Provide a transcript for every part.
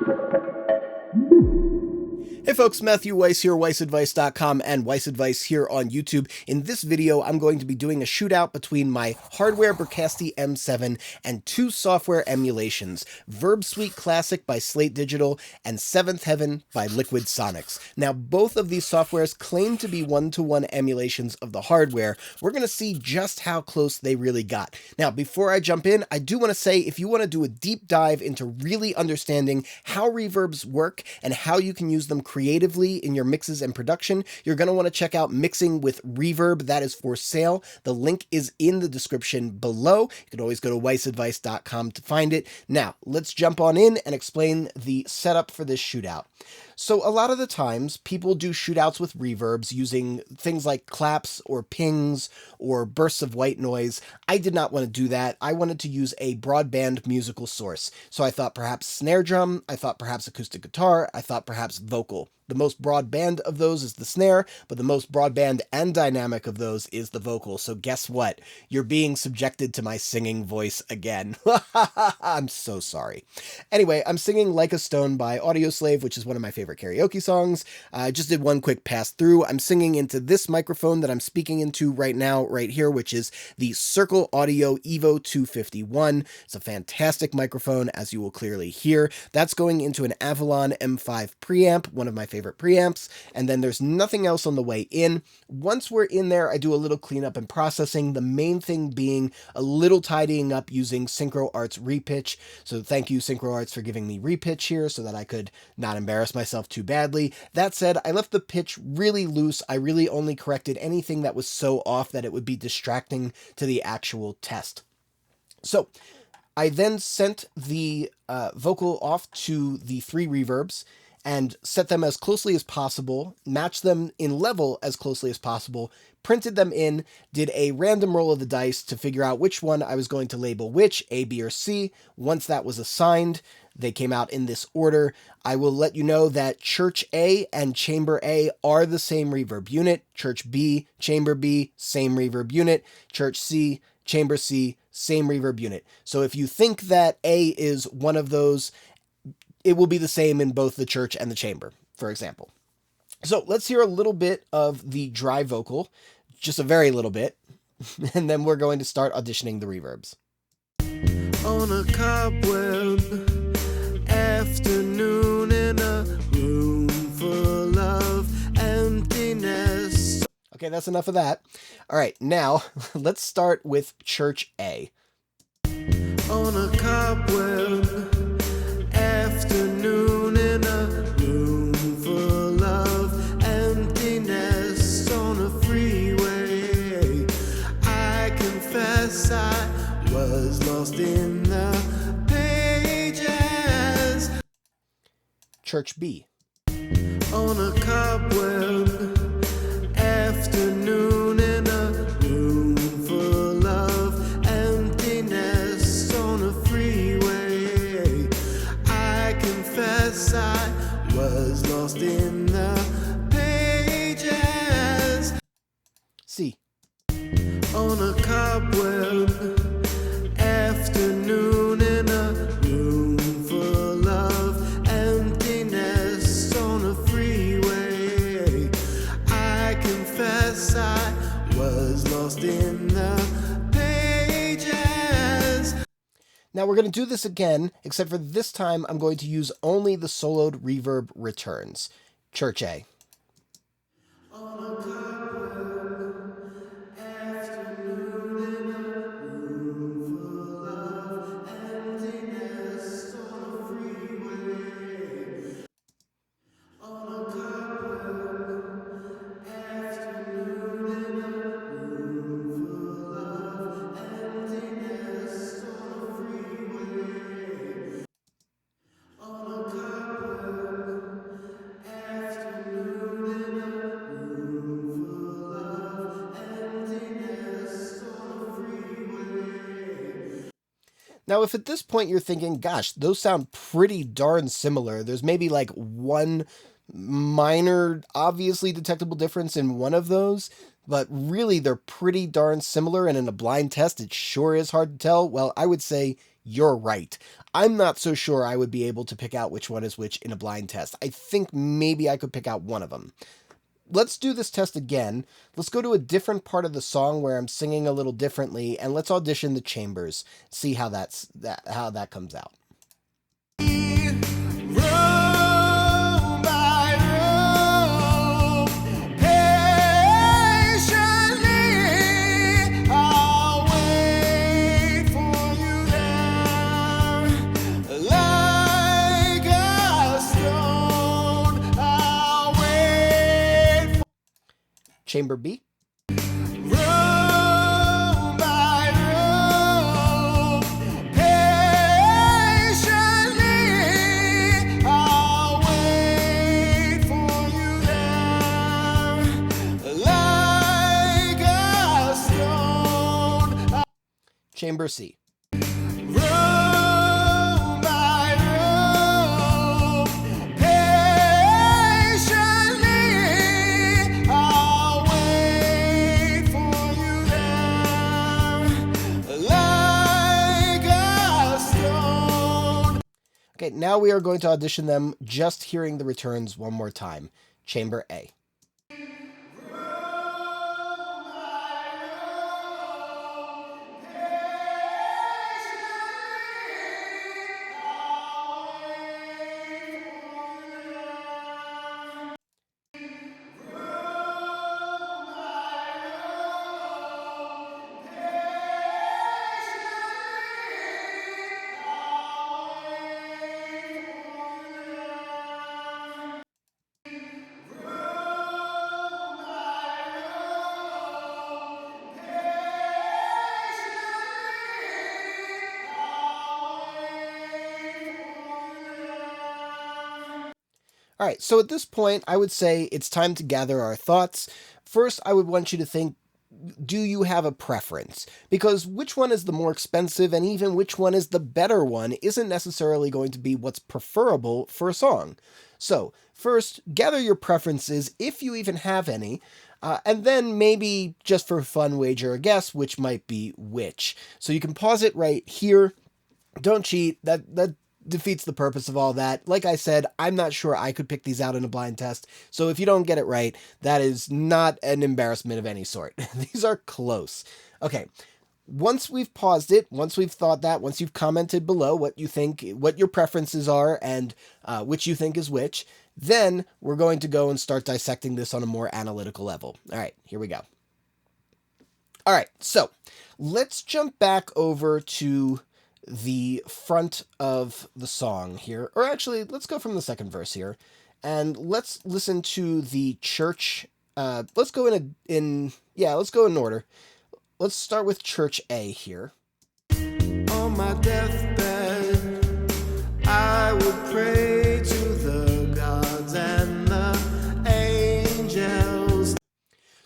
Hey folks, Matthew Weiss here, WeissAdvice.com and Weiss Advice here on YouTube. In this video, I'm going to be doing a shootout between my hardware Bricasti M7 and two software emulations, Verbsuite Classic by Slate Digital and Seventh Heaven by Liquid Sonics. Now, both of these softwares claim to be one-to-one emulations of the hardware. We're going to see just how close they really got. Now, before I jump in, I do want to say if you want to do a deep dive into really understanding how reverbs work and how you can use them creatively in your mixes and production, you're going to want to check out Mixing with Reverb. That is for sale. The link is in the description below. You can always go to WeissAdvice.com to find it. Now, let's jump on in and explain the setup for this shootout. So a lot of the times people do shootouts with reverbs using things like claps or pings or bursts of white noise. I did not want to do that. I wanted to use a broadband musical source. So I thought perhaps snare drum, I thought perhaps acoustic guitar, I thought perhaps vocal. The most broadband of those is the snare, but the most broadband and dynamic of those is the vocal. So guess what? You're being subjected to my singing voice again. I'm so sorry. Anyway, I'm singing Like a Stone by Audioslave, which is one of my favorite karaoke songs. I just did one quick pass through. I'm singing into this microphone that I'm speaking into right now, right here, which is the Circle Audio Evo 251. It's a fantastic microphone, as you will clearly hear. That's going into an Avalon M5 preamp, one of my favorite preamps, and then there's nothing else on the way in. Once we're in there, I do a little cleanup and processing, the main thing being a little tidying up using Synchro Arts Repitch. So thank you, Synchro Arts, for giving me repitch here so that I could not embarrass myself too badly. That said, I left the pitch really loose. I really only corrected anything that was so off that it would be distracting to the actual test. So I then sent the vocal off to the three reverbs and set them as closely as possible, matched them in level as closely as possible, printed them in, did a random roll of the dice to figure out which one I was going to label which, A, B, or C. Once that was assigned, they came out in this order. I will let you know that Church A and Chamber A are the same reverb unit. Church B, Chamber B, same reverb unit. Church C, Chamber C, same reverb unit. So if you think that A is one of those, it will be the same in both the church and the chamber, for example. So let's hear a little bit of the dry vocal, just a very little bit, and then we're going to start auditioning the reverbs. On a cobweb afternoon in a room full of emptiness. Okay, that's enough of that. All right, now let's start with Church A. On a cobweb afternoon in a room full of emptiness on a freeway. I confess I was lost in the pages. Church B. On a cobweb afternoon in a room full of emptiness on a freeway. I confess I was lost in the pages. C. On a cobweb afternoon in a room full of emptiness on a freeway. I confess I was lost in the pages. Now we're going to do this again, except for this time I'm going to use only the soloed reverb returns. Church A. On a cobweb afternoon in a room full of emptiness on a freeway. On a cobweb afternoon in a room full of emptiness on a freeway. On a cobweb afternoon in a room full of emptiness on a freeway. Now, if at this point you're thinking, gosh, those sound pretty darn similar, there's maybe like one minor, obviously detectable difference in one of those, but really they're pretty darn similar, and in a blind test, it sure is hard to tell. Well, I would say you're right. I'm not so sure I would be able to pick out which one is which in a blind test. I think maybe I could pick out one of them. Let's do this test again. Let's go to a different part of the song where I'm singing a little differently, and let's audition the chambers. See how that comes out. Chamber B. Chamber C. Okay, now we are going to audition them just hearing the returns one more time. Chamber A. All right, so at this point, I would say it's time to gather our thoughts. First, I would want you to think, do you have a preference? Because which one is the more expensive and even which one is the better one isn't necessarily going to be what's preferable for a song. So first, gather your preferences, if you even have any, and then maybe just for fun, wager a guess which might be which. So you can pause it right here. Don't cheat. That defeats the purpose of all that. Like I said, I'm not sure I could pick these out in a blind test, so if you don't get it right, that is not an embarrassment of any sort. These are close. Okay, once we've paused it, once we've thought that, once you've commented below what you think, what your preferences are, and which you think is which, then we're going to go and start dissecting this on a more analytical level. All right, here we go. All right, so let's jump back over to the front of the song here, or actually let's go from the second verse here and let's listen to the church. Let's go let's go in order. Let's start with church A here. On my deathbed, I would pray to the gods and the angels.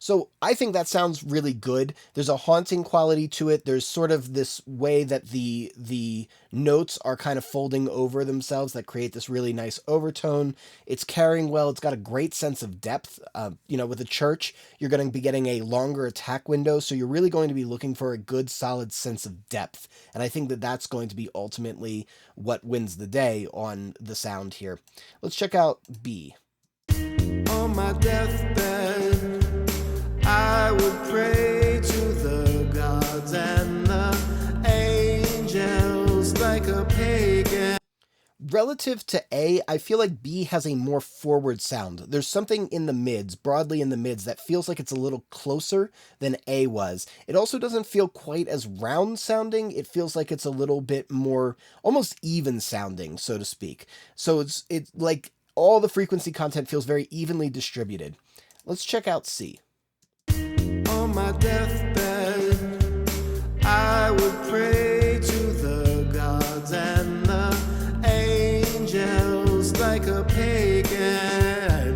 So I think that sounds really good. There's a haunting quality to it. There's sort of this way that the notes are kind of folding over themselves that create this really nice overtone. It's carrying well. It's got a great sense of depth. With a church, you're going to be getting a longer attack window, so you're really going to be looking for a good, solid sense of depth. And I think that that's going to be ultimately what wins the day on the sound here. Let's check out B. On my deathbed, I would pray to the gods and the angels like a pagan. Relative to A, I feel like B has a more forward sound. There's something in the mids, broadly in the mids, that feels like it's a little closer than A was. It also doesn't feel quite as round sounding. It feels like it's a little bit more almost even sounding, so to speak. So it's like all the frequency content feels very evenly distributed. Let's check out C. On my deathbed, I would pray to the gods and the angels like a pagan.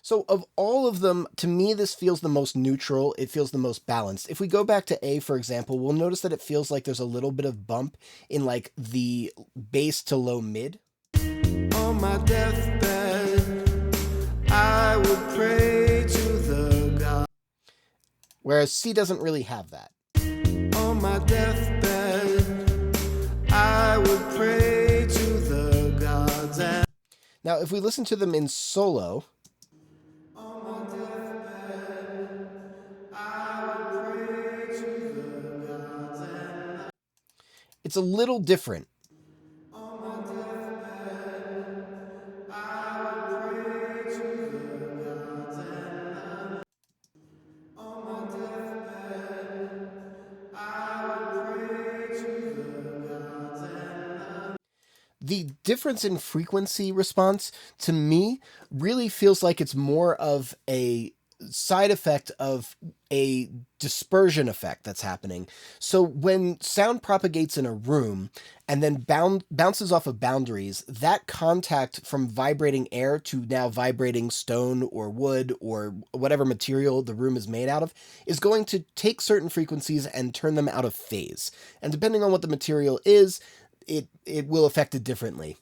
So of all of them, to me, this feels the most neutral. It feels the most balanced. If we go back to A, for example, we'll notice that it feels like there's a little bit of bump in like the bass to low mid. On my deathbed, I would pray to the gods. Whereas C doesn't really have that. On my deathbed, would pray to the gods and Now, if we listen to them in solo, on my deathbed, I would pray to the gods and it's a little different. on my deathbed, I would pray to the gods and on my deathbed, I would pray to the gods and The difference in frequency response to me really feels like it's more of a side effect of a dispersion effect that's happening. So when sound propagates in a room and then bounces off of boundaries, that contact from vibrating air to now vibrating stone or wood or whatever material the room is made out of is going to take certain frequencies and turn them out of phase. And depending on what the material is, it will affect it differently.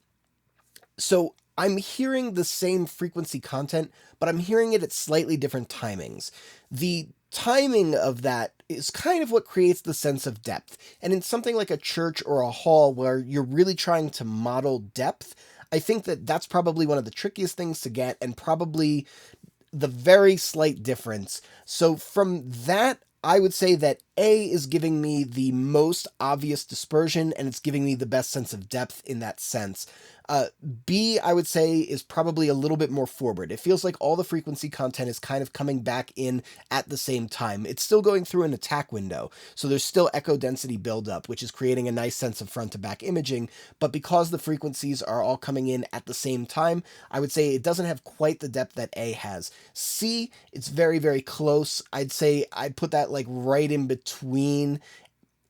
So I'm hearing the same frequency content, but I'm hearing it at slightly different timings. The timing of that is kind of what creates the sense of depth. And in something like a church or a hall where you're really trying to model depth, I think that that's probably one of the trickiest things to get and probably the very slight difference. So from that, I would say that A is giving me the most obvious dispersion and it's giving me the best sense of depth in that sense. B, I would say, is probably a little bit more forward. It feels like all the frequency content is kind of coming back in at the same time. It's still going through an attack window, so there's still echo density buildup, which is creating a nice sense of front to back imaging, but because the frequencies are all coming in at the same time, I would say it doesn't have quite the depth that A has. C, it's very, very close. I'd say I'd put that like right in between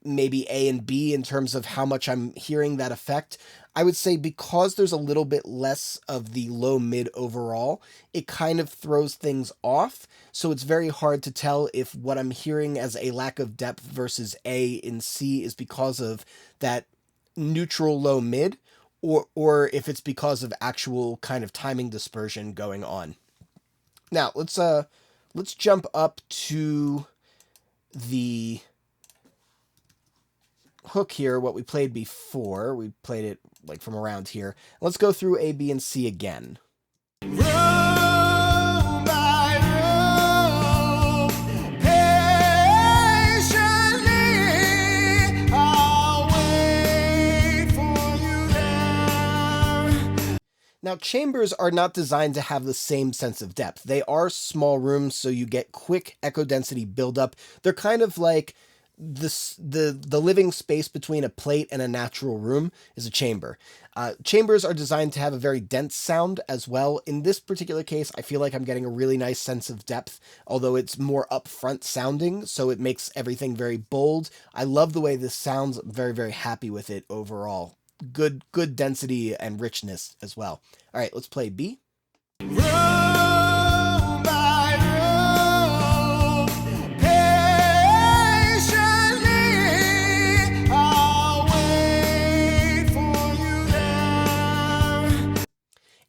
maybe A and B in terms of how much I'm hearing that effect. I would say because there's a little bit less of the low mid overall, it kind of throws things off. So it's very hard to tell if what I'm hearing as a lack of depth versus A in C is because of that neutral low mid or if it's because of actual kind of timing dispersion going on. Now, let's jump up to the hook here, what we played before. We played it like from around here. Let's go through A, B, and C again. row by row, patiently I'll wait for you there. Now, chambers are not designed to have the same sense of depth. They are small rooms, so you get quick echo density buildup. They're kind of like the living space between a plate and a natural room is a chamber. Chambers are designed to have a very dense sound as well. In this particular case, I feel like I'm getting a really nice sense of depth, although it's more upfront sounding, so it makes everything very bold. I love the way this sounds. I'm very, very happy with it overall. Good density and richness as well. All right, let's play B. Row by row, patiently I'll wait for you there.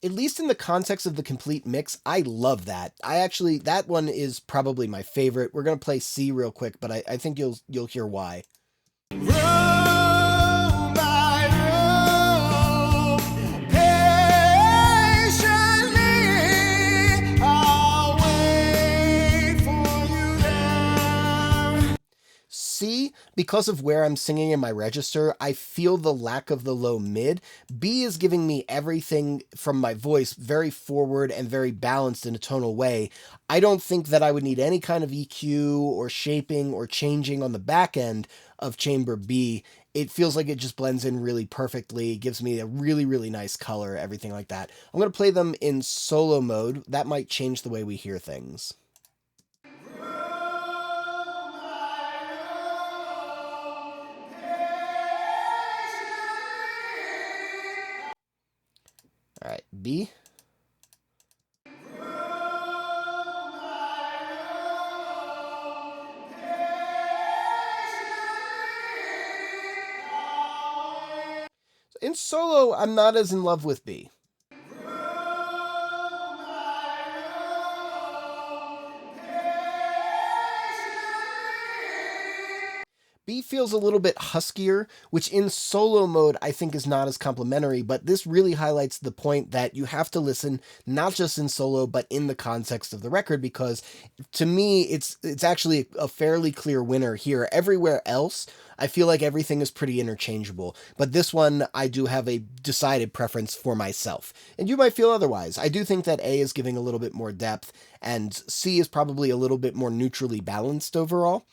At least in the context of the complete mix, I love that. That one is probably my favorite. We're going to play C real quick, but I think you'll hear why. Row by row, patiently I'll wait for you there. C, because of where I'm singing in my register, I feel the lack of the low mid. B is giving me everything from my voice very forward and very balanced in a tonal way. I don't think that I would need any kind of EQ or shaping or changing on the back end of chamber B. It feels like it just blends in really perfectly, gives me a really, really nice color, everything like that. I'm going to play them in solo mode. That might change the way we hear things. All right, B. In solo, I'm not as in love with B. B feels a little bit huskier, which in solo mode I think is not as complimentary, but this really highlights the point that you have to listen not just in solo, but in the context of the record, because to me, it's actually a fairly clear winner here. Everywhere else, I feel like everything is pretty interchangeable, but this one I do have a decided preference for myself, and you might feel otherwise. I do think that A is giving a little bit more depth, and C is probably a little bit more neutrally balanced overall.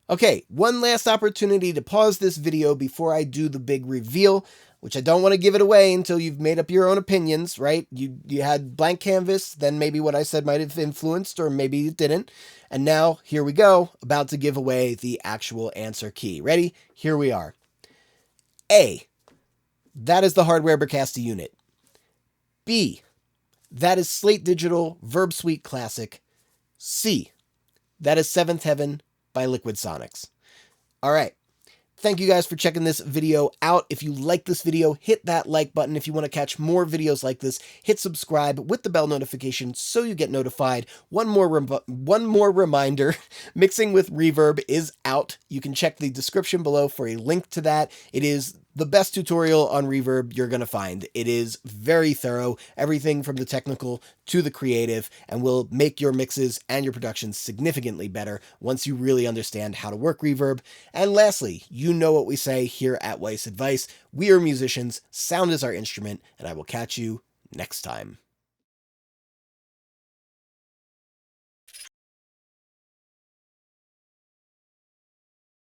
Okay, one last opportunity to pause this video before I do the big reveal, which I don't want to give it away until you've made up your own opinions, right? You had blank canvas, then maybe what I said might have influenced, or maybe it didn't. And now, here we go, about to give away the actual answer key. Ready? Here we are. A, that is the hardware Bricasti unit. B, that is Slate Digital Verbsuite Classic. C, that is Seventh Heaven by Liquid Sonics. All right. Thank you guys for checking this video out. If you like this video, hit that like button. If you want to catch more videos like this, hit subscribe with the bell notification so you get notified. One more reminder, Mixing with Reverb is out. You can check the description below for a link to that. It is the best tutorial on Reverb you're going to find. It is very thorough, everything from the technical to the creative, and will make your mixes and your productions significantly better once you really understand how to work Reverb. And lastly, you know what we say here at Weiss Advice. We are musicians, sound is our instrument, and I will catch you next time.